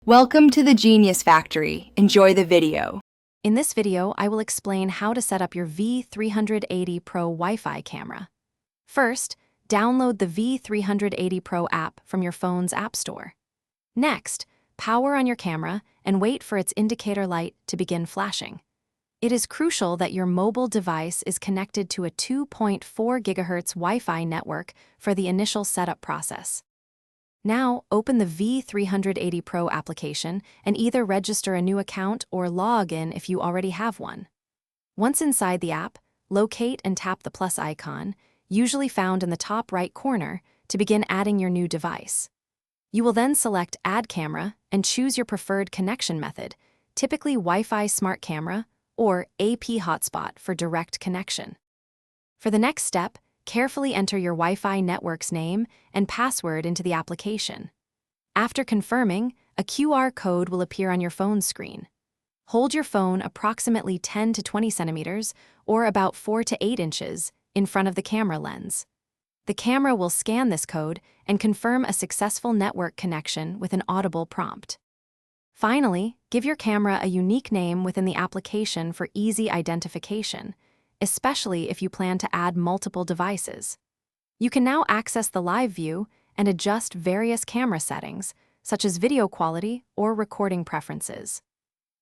Welcome to the Genius Factory. Enjoy the video. In this video, I will explain how to set up your V380Pro Wi-Fi camera. First, download the V380Pro app from your phone's app store. Next, power on your camera and wait for its indicator light to begin flashing. It is crucial that your mobile device is connected to a 2.4 GHz Wi-Fi network for the initial setup process. Now, open the V380Pro application and either register a new account or log in if you already have one. Once inside the app, locate and tap the plus icon, usually found in the top right corner, to begin adding your new device. You will then select Add Camera and choose your preferred connection method, typically Wi-Fi Smart Camera or AP Hotspot for direct connection. For the next step, carefully enter your Wi-Fi network's name and password into the application. After confirming, a QR code will appear on your phone screen. Hold your phone approximately 10 to 20 centimeters, or about 4 to 8 inches, in front of the camera lens. The camera will scan this code and confirm a successful network connection with an audible prompt. Finally, give your camera a unique name within the application for easy identification, especially if you plan to add multiple devices. You can now access the live view and adjust various camera settings, such as video quality or recording preferences.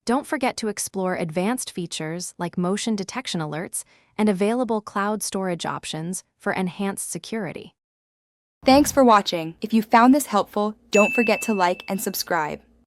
Don't forget to explore advanced features like motion detection alerts and available cloud storage options for enhanced security. Thanks for watching. If you found this helpful, don't forget to like and subscribe.